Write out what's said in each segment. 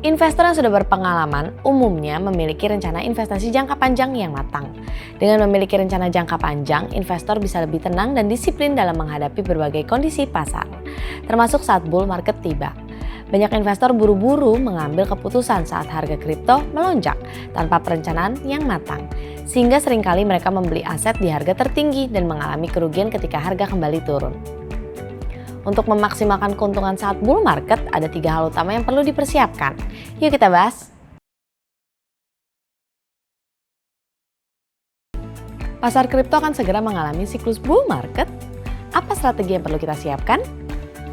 Investor yang sudah berpengalaman umumnya memiliki rencana investasi jangka panjang yang matang. Dengan memiliki rencana jangka panjang, investor bisa lebih tenang dan disiplin dalam menghadapi berbagai kondisi pasar, termasuk saat bull market tiba. Banyak investor buru-buru mengambil keputusan saat harga kripto melonjak tanpa perencanaan yang matang, sehingga seringkali mereka membeli aset di harga tertinggi dan mengalami kerugian ketika harga kembali turun. Untuk memaksimalkan keuntungan saat bull market, ada 3 hal utama yang perlu dipersiapkan. Yuk kita bahas. Pasar kripto akan segera mengalami siklus bull market. Apa strategi yang perlu kita siapkan?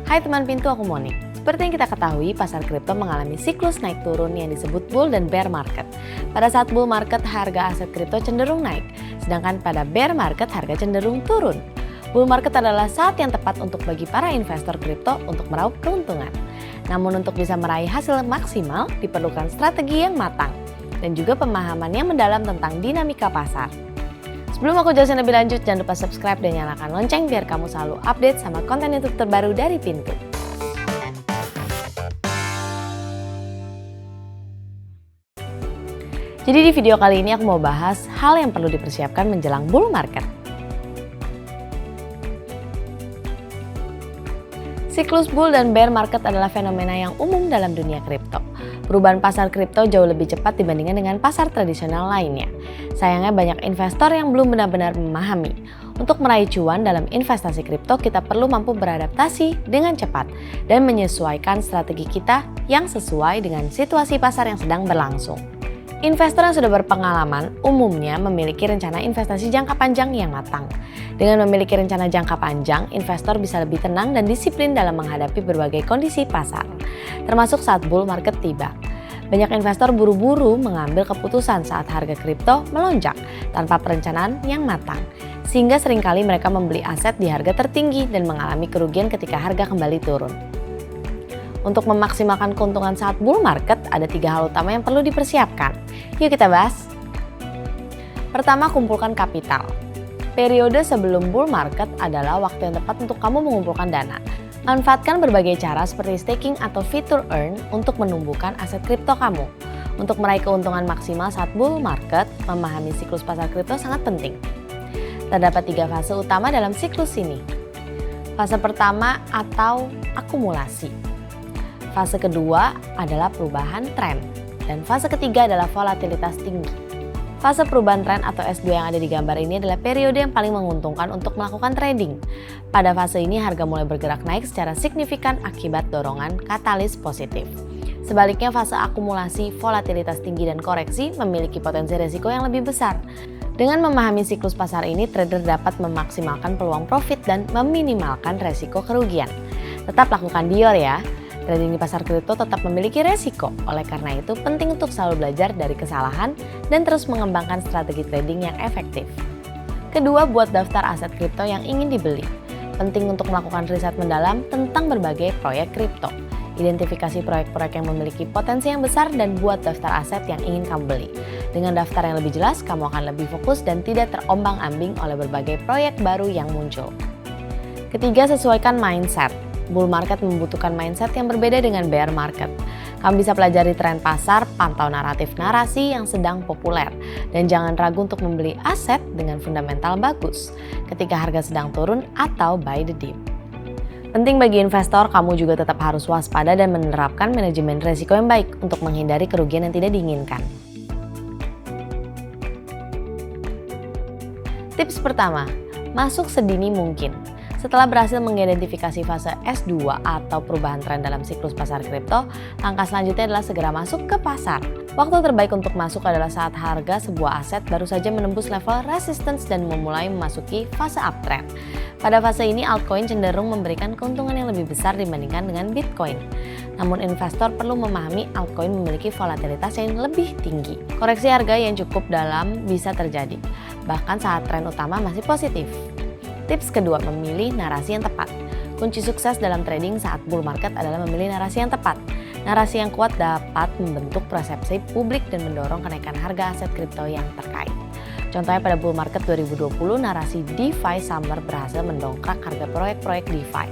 Hai teman pintu, aku Monik. Seperti yang kita ketahui, pasar kripto mengalami siklus naik turun yang disebut bull dan bear market. Pada saat bull market, harga aset kripto cenderung naik, sedangkan pada bear market, harga cenderung turun. Bull market adalah saat yang tepat untuk bagi para investor kripto untuk meraup keuntungan. Namun untuk bisa meraih hasil maksimal, diperlukan strategi yang matang dan juga pemahaman yang mendalam tentang dinamika pasar. Sebelum aku jelasin lebih lanjut, jangan lupa subscribe dan nyalakan lonceng biar kamu selalu update sama konten YouTube terbaru dari Pintu. Jadi di video kali ini aku mau bahas hal yang perlu dipersiapkan menjelang bull market. Siklus bull dan bear market adalah fenomena yang umum dalam dunia kripto. Perubahan pasar kripto jauh lebih cepat dibandingkan dengan pasar tradisional lainnya. Sayangnya banyak investor yang belum benar-benar memahami. Untuk meraih cuan dalam investasi kripto, kita perlu mampu beradaptasi dengan cepat dan menyesuaikan strategi kita yang sesuai dengan situasi pasar yang sedang berlangsung. Investor yang sudah berpengalaman umumnya memiliki rencana investasi jangka panjang yang matang. Dengan memiliki rencana jangka panjang, investor bisa lebih tenang dan disiplin dalam menghadapi berbagai kondisi pasar, termasuk saat bull market tiba. Banyak investor buru-buru mengambil keputusan saat harga kripto melonjak tanpa perencanaan yang matang, sehingga seringkali mereka membeli aset di harga tertinggi dan mengalami kerugian ketika harga kembali turun. Untuk memaksimalkan keuntungan saat bull market, ada 3 hal utama yang perlu dipersiapkan. Yuk kita bahas. Pertama, kumpulkan kapital. Periode sebelum bull market adalah waktu yang tepat untuk kamu mengumpulkan dana. Manfaatkan berbagai cara seperti staking atau fitur earn untuk menumbuhkan aset kripto kamu. Untuk meraih keuntungan maksimal saat bull market, memahami siklus pasar kripto sangat penting. Terdapat 3 fase utama dalam siklus ini. Fase pertama atau akumulasi. Fase kedua adalah perubahan tren, dan fase ketiga adalah volatilitas tinggi. Fase perubahan tren atau S2 yang ada di gambar ini adalah periode yang paling menguntungkan untuk melakukan trading. Pada fase ini harga mulai bergerak naik secara signifikan akibat dorongan katalis positif. Sebaliknya fase akumulasi, volatilitas tinggi dan koreksi memiliki potensi risiko yang lebih besar. Dengan memahami siklus pasar ini, trader dapat memaksimalkan peluang profit dan meminimalkan resiko kerugian. Tetap lakukan dior ya. Trading di pasar kripto tetap memiliki resiko, oleh karena itu penting untuk selalu belajar dari kesalahan dan terus mengembangkan strategi trading yang efektif. Kedua, buat daftar aset kripto yang ingin dibeli. Penting untuk melakukan riset mendalam tentang berbagai proyek kripto. Identifikasi proyek-proyek yang memiliki potensi yang besar dan buat daftar aset yang ingin kamu beli. Dengan daftar yang lebih jelas, kamu akan lebih fokus dan tidak terombang-ambing oleh berbagai proyek baru yang muncul. Ketiga, sesuaikan mindset. Bull market membutuhkan mindset yang berbeda dengan bear market. Kamu bisa pelajari tren pasar, pantau naratif narasi yang sedang populer, dan jangan ragu untuk membeli aset dengan fundamental bagus ketika harga sedang turun atau buy the dip. Penting bagi investor, kamu juga tetap harus waspada dan menerapkan manajemen risiko yang baik untuk menghindari kerugian yang tidak diinginkan. Tips pertama, masuk sedini mungkin. Setelah berhasil mengidentifikasi fase S2 atau perubahan tren dalam siklus pasar kripto, langkah selanjutnya adalah segera masuk ke pasar. Waktu terbaik untuk masuk adalah saat harga sebuah aset baru saja menembus level resistance dan memulai memasuki fase uptrend. Pada fase ini, altcoin cenderung memberikan keuntungan yang lebih besar dibandingkan dengan Bitcoin. Namun investor perlu memahami altcoin memiliki volatilitas yang lebih tinggi. Koreksi harga yang cukup dalam bisa terjadi, bahkan saat tren utama masih positif. Tips kedua, memilih narasi yang tepat. Kunci sukses dalam trading saat bull market adalah memilih narasi yang tepat. Narasi yang kuat dapat membentuk persepsi publik dan mendorong kenaikan harga aset kripto yang terkait. Contohnya pada bull market 2020, narasi DeFi Summer berhasil mendongkrak harga proyek-proyek DeFi.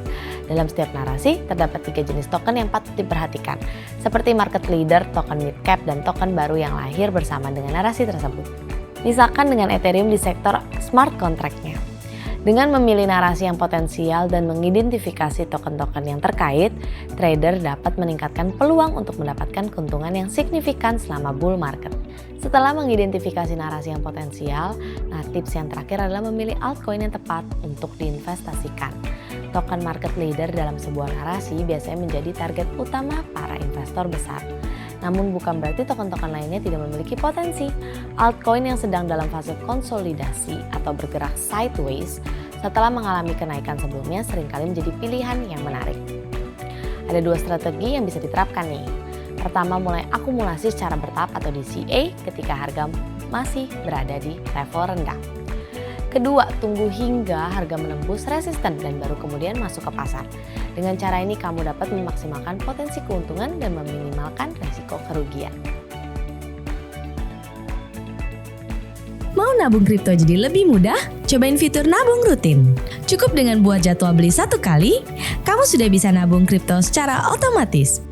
Dalam setiap narasi, terdapat 3 jenis token yang patut diperhatikan, seperti market leader, token mid cap, dan token baru yang lahir bersama dengan narasi tersebut. Misalkan dengan Ethereum di sektor smart contract-nya. Dengan memilih narasi yang potensial dan mengidentifikasi token-token yang terkait, trader dapat meningkatkan peluang untuk mendapatkan keuntungan yang signifikan selama bull market. Setelah mengidentifikasi narasi yang potensial, tips yang terakhir adalah memilih altcoin yang tepat untuk diinvestasikan. Token market leader dalam sebuah narasi biasanya menjadi target utama para investor besar. Namun bukan berarti token-token lainnya tidak memiliki potensi. Altcoin yang sedang dalam fase konsolidasi atau bergerak sideways setelah mengalami kenaikan sebelumnya seringkali menjadi pilihan yang menarik. Ada 2 strategi yang bisa diterapkan nih. Pertama, mulai akumulasi secara bertahap atau DCA ketika harga masih berada di level rendah. Kedua, tunggu hingga harga menembus resisten dan baru kemudian masuk ke pasar. Dengan cara ini kamu dapat memaksimalkan potensi keuntungan dan meminimalkan risiko kerugian. Mau nabung kripto jadi lebih mudah? Cobain fitur nabung rutin. Cukup dengan buat jadwal beli 1 kali, kamu sudah bisa nabung kripto secara otomatis.